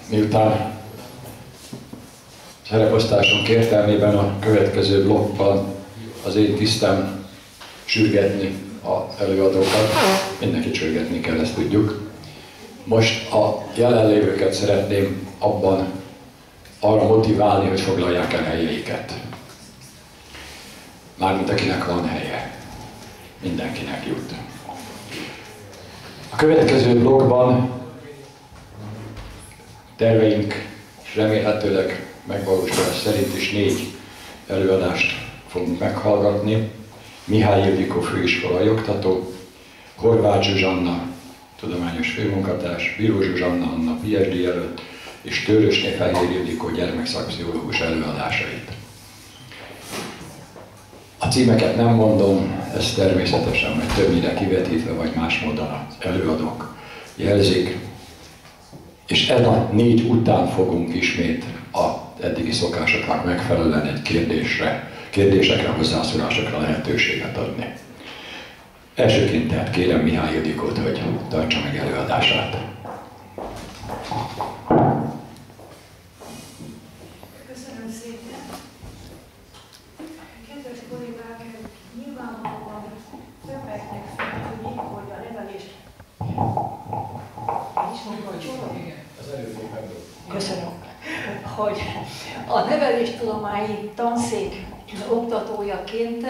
Miután szereposztásunk értelmében a következő blokkban az én tisztem sürgetni az előadókat, mindenkit sürgetni kell, ezt tudjuk. Most a jelenlévőket szeretném abban arra motiválni, hogy foglalják el helyeiket. Mármint akinek van helye. Mindenkinek jut. A következő blokkban terveink remélhetőleg megvalósulás szerint is 4 előadást fogunk meghallgatni. Mihály Ildikó főiskola oktató, Horváth Zsuzsanna tudományos főmunkatárs, Bíró Zsuzsanna Anna PhD jelölt és Törösné Fehér Ildikó gyermekszakpszichológus előadásait. A címeket nem mondom, ez természetesen majd többnyire kivetítve vagy más módon az előadók jelzik. És ez a 4 után fogunk ismét az eddigi szokásoknak megfelelően egy kérdésekre, hozzászólásokra lehetőséget adni. Elsőként tehát kérem Mihály Ildikót, hogy tartsa meg előadását. Köszönöm szépen. Kedves kollégák, nyilvánvalóan többeknek feltűnik, hogy a nevelés... Köszönöm. Hogy a neveléstudományi tanszék oktatójaként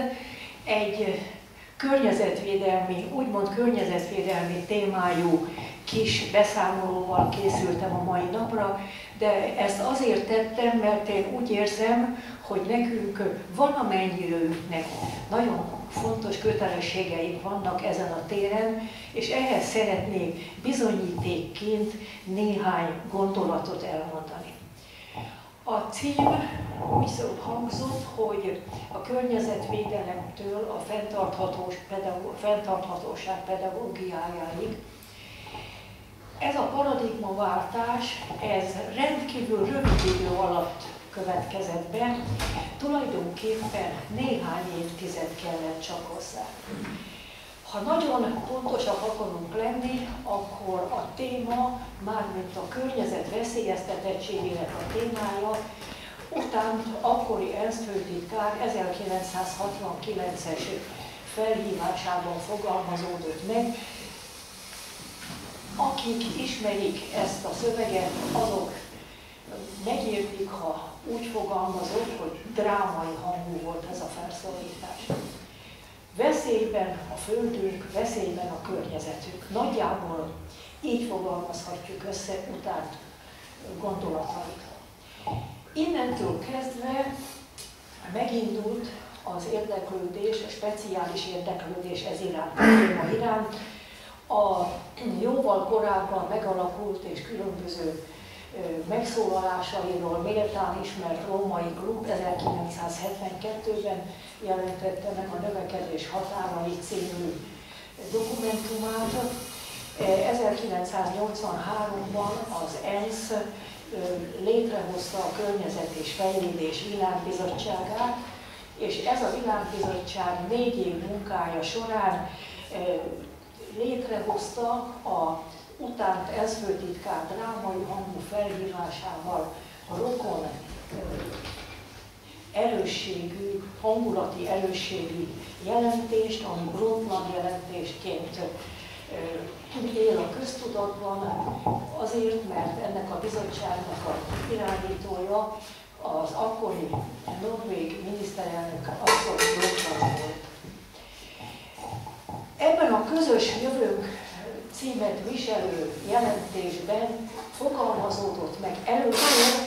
egy környezetvédelmi, úgymond környezetvédelmi témájú kis beszámolóval készültem a mai napra, de ezt azért tettem, mert én úgy érzem, hogy nekünk valamennyiünknek nagyon fontos kötelességeink vannak ezen a téren, és ehhez szeretnék bizonyítékként néhány gondolatot elmondani. A cím úgy hangzott, hogy a környezetvédelemtől a fenntarthatóság pedagógiájáig. Ez a paradigmaváltás, ez rendkívül rövid idő alatt következett be, tulajdonképpen néhány évtized kellett csak hozzá. Ha nagyon pontosak akarunk lenni, akkor a téma, mármint a környezet veszélyeztetettségének a témája, után akkori ENSZ főtitkár 1969-es felhívásában fogalmazódott meg. Akik ismerik ezt a szöveget, azok megértik, ha úgy fogalmazott, hogy drámai hangú volt ez a felszólítás. Veszélyben a földünk, veszélyben a környezetünk. Nagyjából így fogalmazhatjuk össze utánt gondolatait. Innentől kezdve megindult az érdeklődés, a speciális érdeklődés ez iránt, a téma iránt. A jóval korábban megalakult és különböző megszólalásairól méltán ismert római klub 1972-ben jelentette meg a Növekedés határai című dokumentumát. 1983-ban az ENSZ létrehozta a Környezet és Fejlődés Világbizottságát, és ez a világbizottság 4 év munkája során létrehozta a utánt ENSZ főtitkár drámai hangú felhívásával a rokon erősségű, hangulati erősségű jelentést, ami Brundtland jelentésként él a köztudatban, azért, mert ennek a bizottságnak a irányítója az akkori norvég miniszterelnök akkori Brundtland volt. Ebben a közös jövőnk címet viselő jelentésben fogalmazódott meg először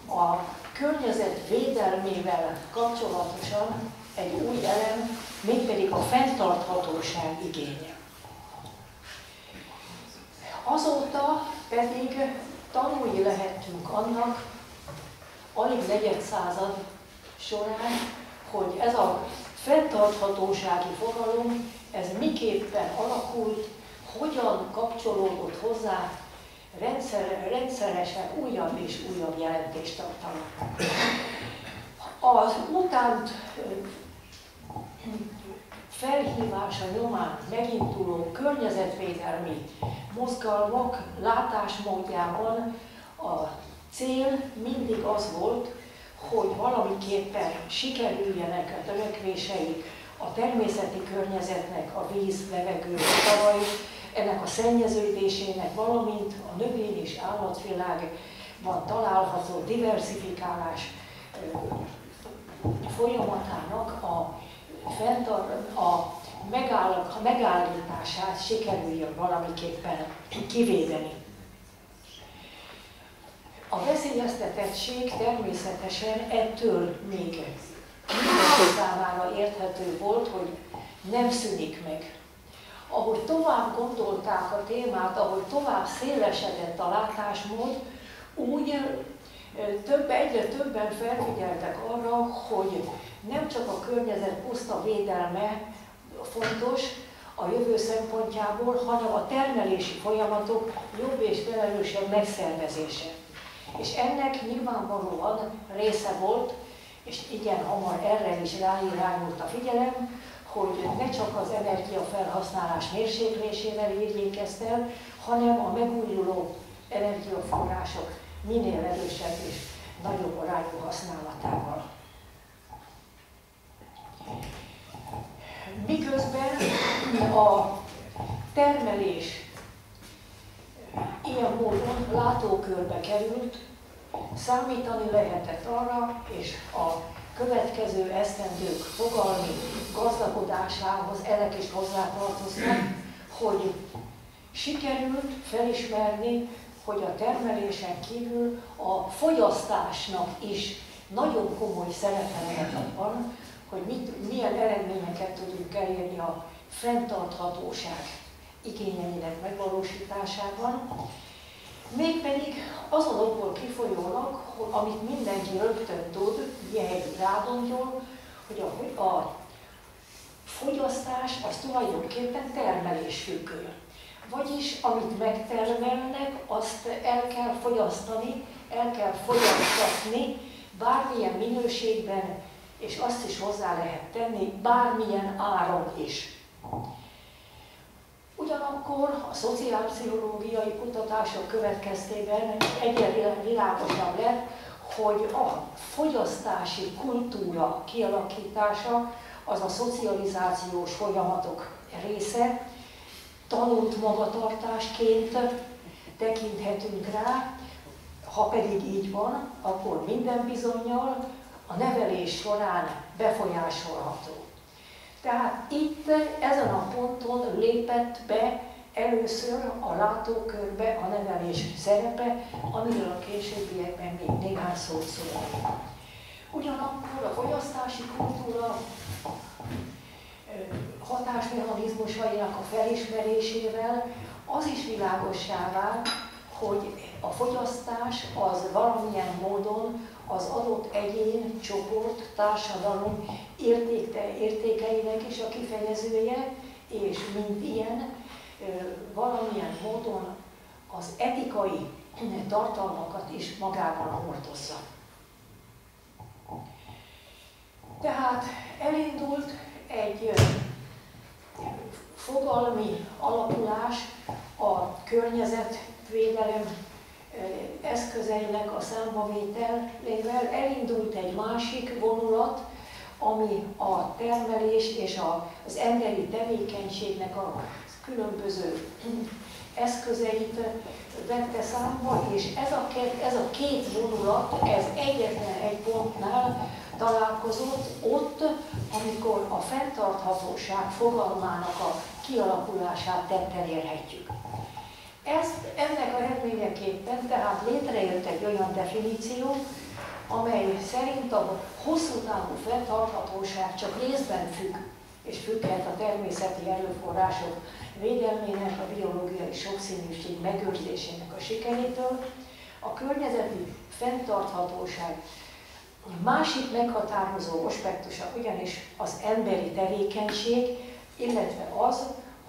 a környezet védelmével kapcsolatosan egy új elem, mégpedig a fenntarthatóság igénye. Azóta pedig tanulni lehettünk annak, alig negyed század során, hogy ez a fenntarthatósági fogalom, ez miképpen alakult, hogyan kapcsolódott hozzá rendszeresen újabb és újabb jelentéstartalmak. Az utánt felhívása nyomán meginduló környezetvédelmi mozgalmak látásmódjában a cél mindig az volt, hogy valamiképpen sikerüljenek a törekvéseik a természeti környezetnek, a víz, levegő, talaj, ennek a szennyeződésének, valamint a növény- és állatvilágban található diversifikálás folyamatának a megállítását sikerüljön valamiképpen kivédeni. A veszélyeztetettség természetesen ettől még mindenki számára érthető volt, hogy nem szűnik meg. Ahogy tovább gondolták a témát, ahogy tovább szélesedett a látásmód, úgy egyre többen felfigyeltek arra, hogy nem csak a környezet puszta védelme fontos a jövő szempontjából, hanem a termelési folyamatok jobb és felelősebb megszervezése. És ennek nyilvánvalóan része volt, és igen hamar erre is ráirányult a figyelem, hogy ne csak az energiafelhasználás mérséklésével érjék ezt el, hanem a megújuló energiaforrások minél erősebb és nagyobb arányú használatával. Miközben a termelés ilyen módon látókörbe került, számítani lehetett arra, és a következő esztendők fogalmi gazdagodásához ezek is hozzátartoznak, hogy sikerült felismerni, hogy a termelésen kívül a fogyasztásnak is nagyon komoly szerepe lehet abban, hogy milyen eredményeket tudunk elérni a fenntarthatóság igényeinek megvalósításában. Mégpedig azon okból kifolyólag, amit mindenki rögtön tud, Mihály Rádongyól, hogy a fogyasztás az tulajdonképpen termelésfüggő. Vagyis amit megtermelnek, azt el kell fogyasztani, el kell fogyasztatni bármilyen minőségben, és azt is hozzá lehet tenni bármilyen áron is. Ugyanakkor a szociálpszichológiai kutatások következtében egyre világosabb lett, hogy a fogyasztási kultúra kialakítása az a szocializációs folyamatok része, tanult magatartásként tekinthetünk rá, ha pedig így van, akkor minden bizonnyal a nevelés során befolyásolható. Tehát itt ezen a ponton lépett be először a látókörbe a nevelés szerepe, amiről a későbbiekben még néhány szót szólunk. Ugyanakkor a fogyasztási kultúra hatásmechanizmusainak a felismerésével az is világossá vált, hogy a fogyasztás az valamilyen módon az adott egyén, csoport, társadalom értékeinek is a kifejezője, és mint ilyen valamilyen módon az etikai tartalmakat is magában hordozza. Tehát elindult egy fogalmi alakulás a környezetvédelem eszközeinek a számbavételével, elindult egy másik vonulat, ami a termelés és az emberi tevékenységnek a különböző eszközeit vette számba, és ez a két vonulat, ez egyetlen egy pontnál találkozott ott, amikor a fenntarthatóság fogalmának a kialakulását tetten érhetjük. Ennek eredményeképpen tehát létrejött egy olyan definíció, amely szerint a hosszú távú fenntarthatóság csak részben függ, és függhet a természeti erőforrások védelmének, a biológiai sokszínűség megőrzésének a sikerétől. A környezeti fenntarthatóság másik meghatározó aspektusa ugyanis az emberi tevékenység, illetve az,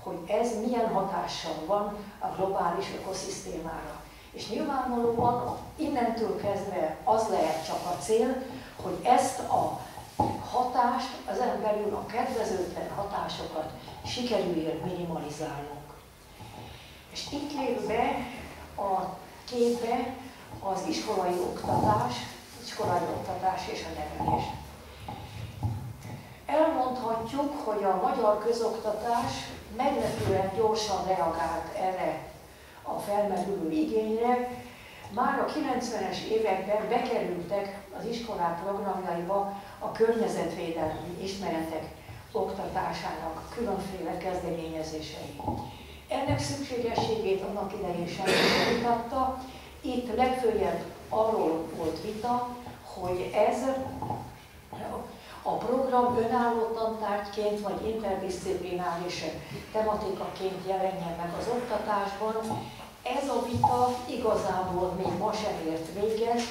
hogy ez milyen hatással van a globális ökoszisztémára. És nyilvánvalóan innentől kezdve az lehet csak a cél, hogy ezt a hatást, ezen belül a kedvezőtlen hatásokat sikerüljön minimalizálnunk. És itt lép be a képbe az iskolai oktatás és a nevelés. Elmondhatjuk, hogy a magyar közoktatás meglepően gyorsan reagált erre a felmerülő igényre. Már a 90-es években bekerültek az iskolák programjaiba a környezetvédelmi ismeretek oktatásának különféle kezdeményezései. Ennek szükségességét annak idején senki sem vitatta. Itt legfőjebb arról volt vita, hogy ez a program önálló tantárgyként vagy interdisziplináris tematikaként jelenjen meg az oktatásban. Ez a vita igazából még ma sem ért véget,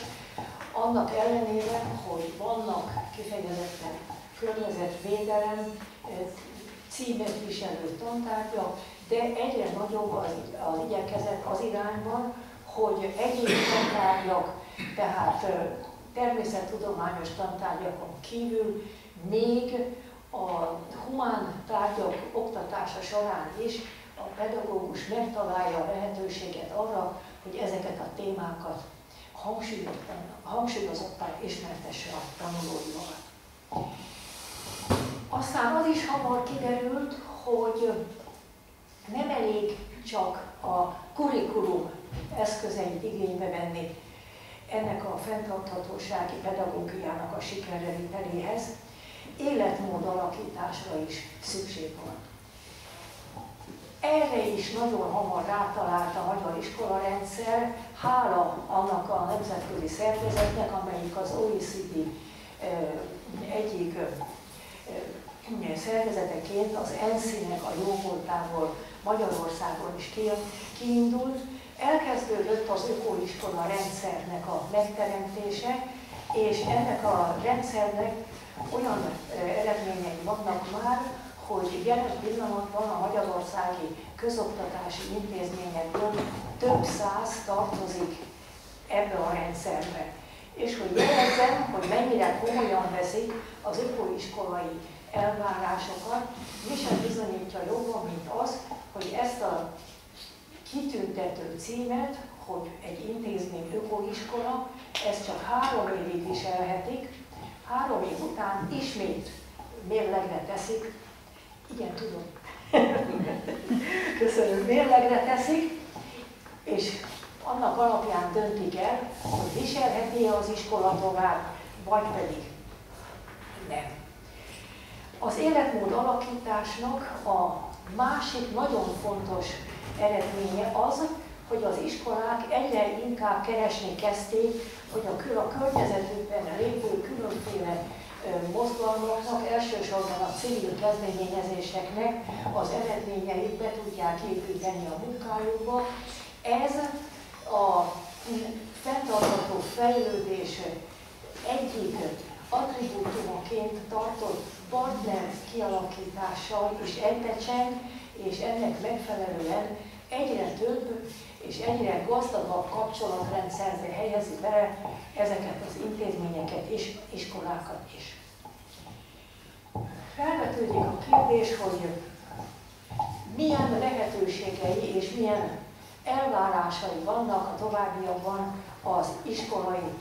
annak ellenére, hogy vannak kifejezetten környezetvédelem címet viselő tantárgyak, de egyre nagyobb az igyekezet az irányban, hogy egyéb tantárgyak, tehát természettudományos tantárgyakon kívül még a humán tárgyak oktatása során is a pedagógus megtalálja a lehetőséget arra, hogy ezeket a témákat hangsúlyozottan ismertesse a tanulóival. Aztán az is hamar kiderült, hogy nem elég csak a kurikulum eszközeit igénybe venni ennek a fenntarthatósági pedagógiának a sikerreviteléhez, életmód alakításra is szükség van. Erre is nagyon hamar rátalált a magyar iskolarendszer, hála annak a nemzetközi szervezetnek, amelyik az OECD egyik szervezeteként az ENSZ-nek a jóvoltából Magyarországon is kiindult. Elkezdődött az ökoiskola rendszernek a megteremtése, és ennek a rendszernek olyan eredményei vannak már, hogy jelen pillanatban a magyarországi közoktatási intézményekből több száz tartozik ebbe a rendszerbe. És hogy jelezzem, hogy mennyire komolyan veszik az ökoiskolai elvárásokat, mi sem bizonyítja jobban, mint az, hogy ezt a kitüntető címet, hogy egy intézmény ökoiskola, ezt csak 3 évig viselhetik, 3 év után ismét mérlegre teszik, igen, tudom, köszönöm, mérlegre teszik, és annak alapján döntik el, hogy viselheti-e az iskola tovább, vagy pedig nem. Az életmód alakításnak a másik nagyon fontos eredménye az, hogy az iskolák egyre inkább keresni kezdték, hogy a környezetükben lévő különféle mozgalmaknak, elsősorban a civil kezdeményezéseknek az eredményeit be tudják építeni a munkájukba. Ez a fenntartható fejlődés egyik attribútumaként tartott partner kialakítással is egybecseng, és ennek megfelelően egyre több és egyre gazdagabb kapcsolatrendszerbe helyezi bele ezeket az intézményeket és iskolákat is. Felvetődik a kérdés, hogy milyen lehetőségei és milyen elvárásai vannak a továbbiakban az iskolai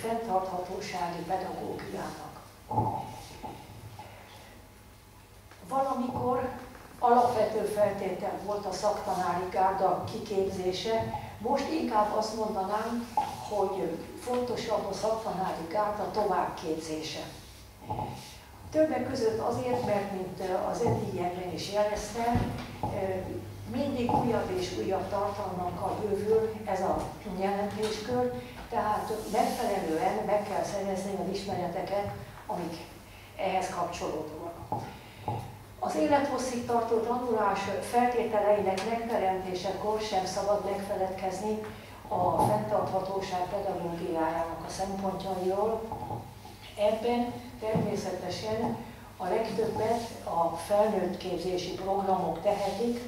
fenntarthatósági pedagógiának. Valamikor alapvető feltétel volt a szaktanári gárda kiképzése, most inkább azt mondanám, hogy fontosabb a szaktanári gárda továbbképzése. Többek között azért, mert mint az eddigiekben is jeleztem, mindig újabb és újabb tartalmakkal bővül ez a jelentéskör, tehát megfelelően meg kell szerezni az ismereteket, amik ehhez kapcsolódnak. Az élethosszig tartó tanulás feltételeinek megteremtésekor sem szabad megfeledkezni a fenntarthatóság pedagógiájának a szempontjairól. Ebben természetesen a legtöbbet a felnőttképzési programok tehetik,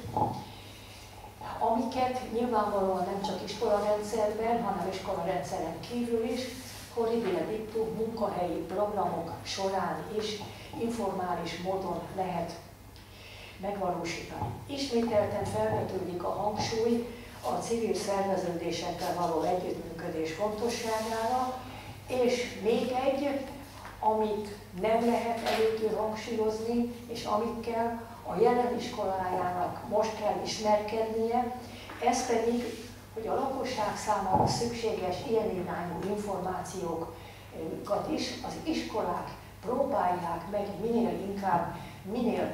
amiket nyilvánvalóan nem csak iskolarendszerben, hanem iskolarendszeren kívül is, horribile dictu munkahelyi programok során is informális módon lehet megvalósítani. Ismételten felvetődik a hangsúly a civil szerveződésekkel való együttműködés fontosságára, és még egy, amit nem lehet előttől hangsúlyozni, és amikkel a jelen iskolájának most kell ismerkednie, ez pedig, hogy a lakosság számára szükséges ilyen irányú információkat is az iskolák próbálják meg minél inkább, minél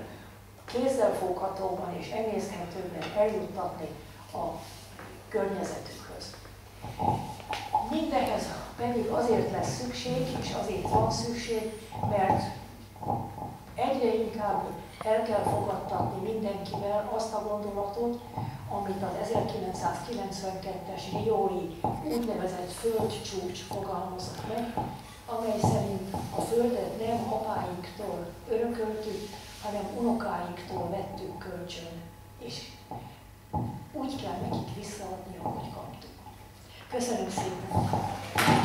kézzelfoghatóban és emészthetőbben eljuttatni a környezetükhöz. Mindehhez pedig azért lesz szükség, és azért van szükség, mert egyre inkább el kell fogadtatni mindenkivel azt a gondolatot, amit az 1992-es riói úgynevezett földcsúcs fogalmazott meg, amely szerint a földet nem apáinktól örököltük, hanem unokáinktól vettük kölcsön, és úgy kell nekik visszaadni, ahogy kaptuk. Köszönöm szépen!